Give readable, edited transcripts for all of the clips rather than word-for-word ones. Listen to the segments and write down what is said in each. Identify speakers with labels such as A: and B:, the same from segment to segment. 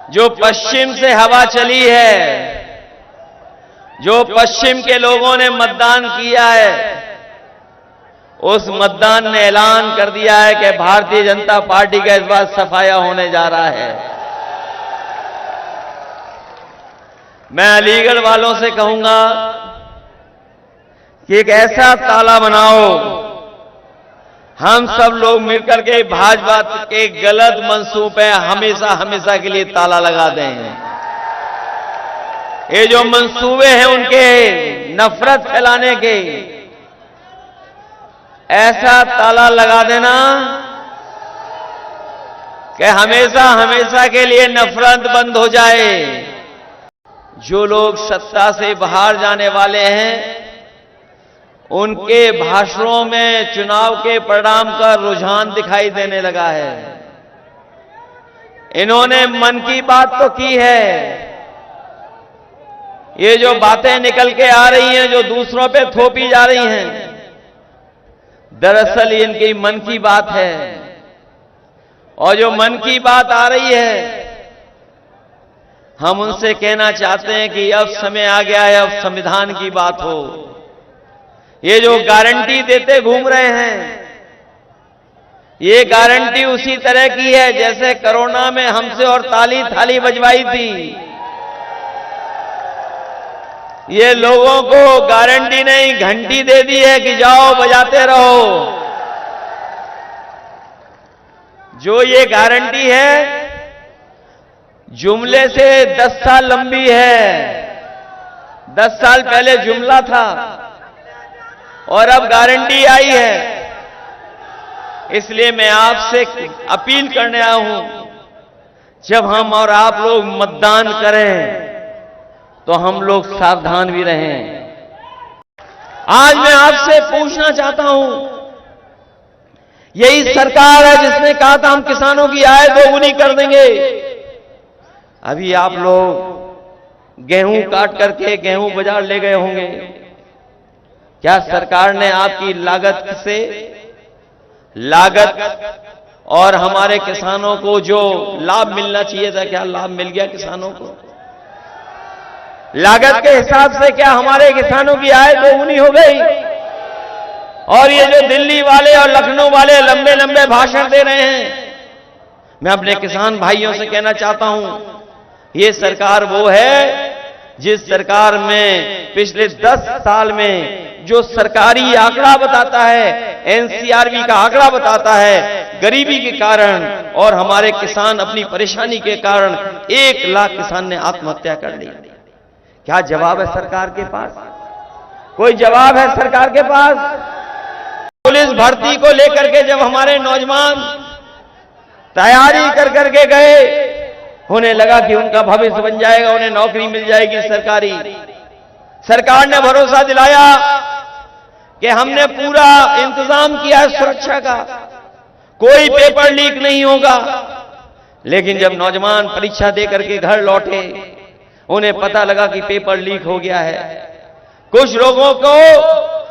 A: जो पश्चिम से हवा चली है, जो पश्चिम के लोगों ने मतदान किया है, उस मतदान ने ऐलान कर दिया है कि भारतीय जनता पार्टी का इस बार सफाया होने जा रहा है। मैं अलीगढ़ वालों से कहूंगा कि एक ऐसा ताला बनाओ, हम सब लोग मिलकर के भाजपा के गलत मंसूबे हमेशा हमेशा के लिए ताला लगा दें। ये जो मंसूबे हैं उनके नफरत फैलाने के, ऐसा ताला लगा देना कि हमेशा हमेशा के लिए नफरत बंद हो जाए। जो लोग सत्ता से बाहर जाने वाले हैं, उनके भाषणों में चुनाव के परिणाम का रुझान दिखाई देने लगा है। इन्होंने मन की बात तो की है, ये जो बातें निकल के आ रही हैं, जो दूसरों पे थोपी जा रही हैं, दरअसल इनकी मन की बात है। और जो मन की बात आ रही है, हम उनसे कहना चाहते हैं कि अब समय आ गया है, अब संविधान की बात हो। ये जो गारंटी देते घूम रहे हैं, ये गारंटी उसी तरह की है जैसे कोरोना में हमसे और ताली थाली बजवाई थी। ये लोगों को गारंटी नहीं, घंटी दे दी है कि जाओ बजाते रहो। जो ये गारंटी है, जुमले से 10 साल लंबी है। 10 साल पहले जुमला था और अब गारंटी आई है। इसलिए मैं आपसे अपील करने आया हूं, जब हम और आप लोग मतदान करें तो हम लोग सावधान भी रहें। आज मैं आपसे पूछना चाहता हूं, यही सरकार है जिसने कहा था हम किसानों की आय दोगुनी कर देंगे। अभी आप लोग गेहूं काट करके गेहूं बाजार ले गए होंगे। क्या सरकार ने आपकी लागत और हमारे किसानों को जो लाभ मिलना चाहिए था, क्या लाभ मिल गया किसानों को? लागत के हिसाब से क्या हमारे किसानों की आय दोगुनी हो गई? और ये जो दिल्ली वाले और लखनऊ वाले लंबे लंबे भाषण दे रहे हैं, मैं अपने किसान भाइयों से कहना चाहता हूं, ये सरकार वो है जिस सरकार में पिछले 10 साल में जो सरकारी आंकड़ा बताता है, एनसीआरबी का आंकड़ा बताता है, गरीबी के कारण और हमारे किसान अपनी परेशानी के कारण 1 लाख किसान ने आत्महत्या कर ली। क्या जवाब है सरकार के पास? कोई जवाब है सरकार के पास? पुलिस भर्ती को लेकर के जब हमारे नौजवान तैयारी कर करके गए, उन्हें लगा कि उनका भविष्य बन जाएगा, उन्हें नौकरी मिल जाएगी सरकारी। सरकार ने भरोसा दिलाया कि हमने पूरा इंतजाम किया है सुरक्षा का, कोई पेपर लीक नहीं होगा। लेकिन जब नौजवान परीक्षा दे करके घर लौटे, उन्हें पता लगा कि पेपर लीक हो गया है। कुछ लोगों को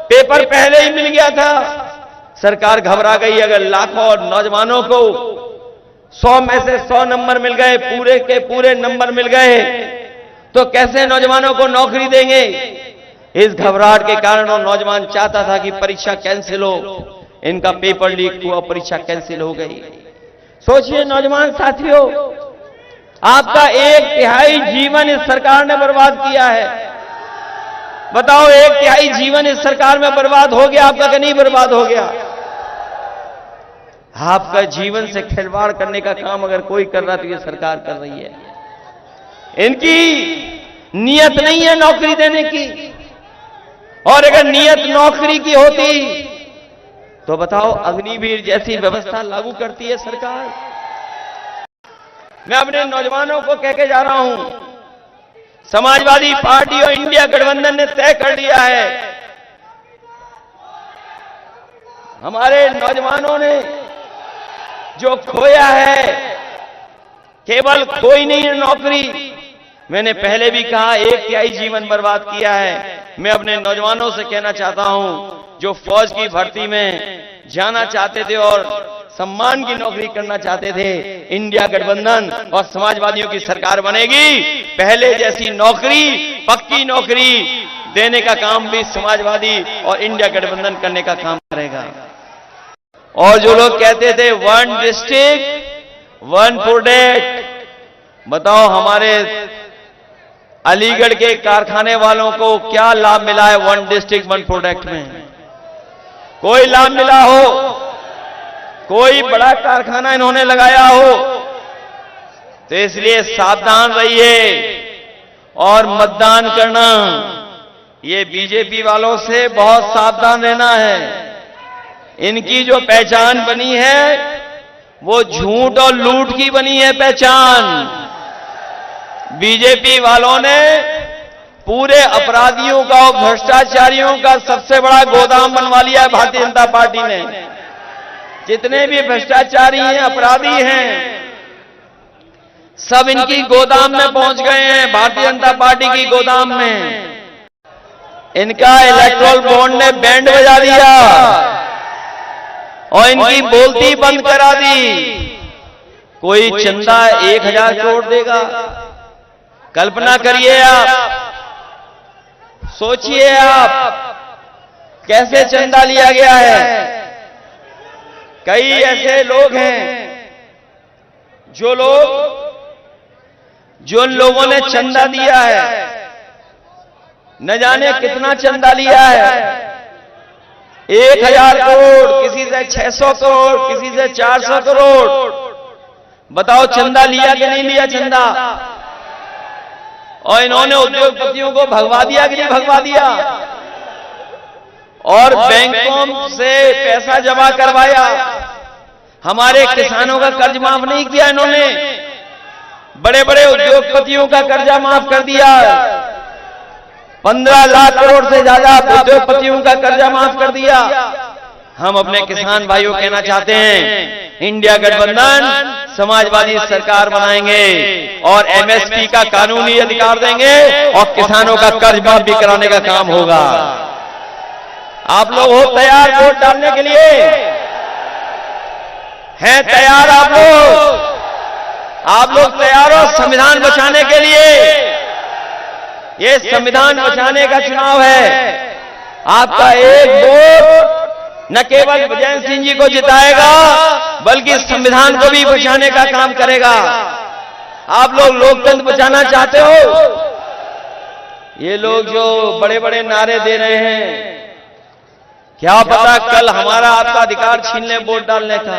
A: पेपर पहले ही मिल गया था, सरकार घबरा गई। अगर लाखों नौजवानों को 100 में से 100 नंबर मिल गए, पूरे के पूरे नंबर मिल गए, तो कैसे नौजवानों को नौकरी देंगे? इस घबराहट के कारण वो नौजवान चाहता था कि परीक्षा कैंसिल हो। इनका पेपर लीक हुआ, परीक्षा कैंसिल हो गई। सोचिए नौजवान साथियों, आपका 1/3 जीवन इस सरकार ने बर्बाद किया है। बताओ, 1/3 जीवन इस सरकार में बर्बाद हो गया, आपका कि नहीं बर्बाद हो गया? आपका जीवन से खिलवाड़ करने का काम अगर कोई कर रहा तो ये सरकार कर रही है। इनकी नीयत नहीं है नौकरी देने की, और अगर नीयत नौकरी की होती तो बताओ अग्निवीर जैसी व्यवस्था लागू करती है सरकार। मैं अपने नौजवानों को कह के जा रहा हूं, समाजवादी पार्टी और इंडिया गठबंधन ने तय कर लिया है, हमारे नौजवानों ने जो खोया है, केवल खोई नहीं है नौकरी, मैंने पहले भी कहा 1/3 जीवन बर्बाद किया है। मैं अपने नौजवानों से कहना चाहता हूं, जो फौज की भर्ती में जाना चाहते थे और सम्मान की नौकरी करना चाहते थे। इंडिया गठबंधन और समाजवादियों की सरकार बनेगी, पहले जैसी नौकरी, पक्की नौकरी देने का काम भी समाजवादी और इंडिया गठबंधन करने का काम करेगा। और जो लोग कहते थे 1 डिस्ट्रिक्ट 1 प्रोडक्ट, बताओ हमारे अलीगढ़ के कारखाने वालों को क्या लाभ मिला है 1 डिस्ट्रिक्ट 1 प्रोडक्ट में? कोई लाभ मिला हो? कोई बड़ा कारखाना इन्होंने लगाया हो? तो इसलिए सावधान रहिए और मतदान करना, ये बीजेपी वालों से बहुत सावधान रहना है। इनकी जो पहचान बनी है वो झूठ और लूट की बनी है पहचान। बीजेपी वालों ने पूरे अपराधियों का और भ्रष्टाचारियों का सबसे बड़ा गोदाम बनवा लिया है भारतीय जनता पार्टी ने। जितने भी भ्रष्टाचारी हैं, अपराधी हैं, सब इनकी गोदाम में पहुंच गए हैं, भारतीय जनता पार्टी की गोदाम में। इनका इलेक्टोरल बॉन्ड ने बैंड बजा दिया और इनकी बोलती बंद करा दी। कोई चंदा 1000 करोड़ देगा? कल्पना करिए आप, सोचिए आप कैसे चंदा लिया गया है। कई ऐसे लोग हैं जो लोगों ने चंदा दिया है, न जाने कितना चंदा लिया है। 1000 करोड़, किसी से 600 करोड़, किसी से 400 करोड़। बताओ चंदा लिया कि नहीं लिया चंदा? और इन्होंने उद्योगपतियों को भगवा दिया कि नहीं भगवा दिया? और बैंकों से पैसा जमा करवाया। हमारे किसानों का कर्ज माफ नहीं किया इन्होंने, बड़े बड़े उद्योगपतियों का कर्जा माफ कर दिया। 15 लाख करोड़ से ज्यादा उद्योगपतियों का कर्जा माफ कर दिया। हम अपने किसान भाइयों कहना चाहते हैं, इंडिया गठबंधन समाजवादी सरकार बनाएंगे और एमएसपी का कानूनी अधिकार देंगे और किसानों का कर्ज माफ भी कराने का काम होगा। आप लोग हो तैयार वोट डालने के लिए? हैं तैयार आप लोग? आप लोग तैयार हो संविधान बचाने के लिए? ये संविधान बचाने का चुनाव है। आपका एक वोट न केवल विजय सिंह जी को जिताएगा बल्कि संविधान को भी बचाने का काम करेगा। आप लोग लोकतंत्र बचाना चाहते हो? ये लोग जो बड़े बड़े नारे दे रहे हैं, क्या पता कल हमारा आपका अधिकार छीन ले वोट डालने का।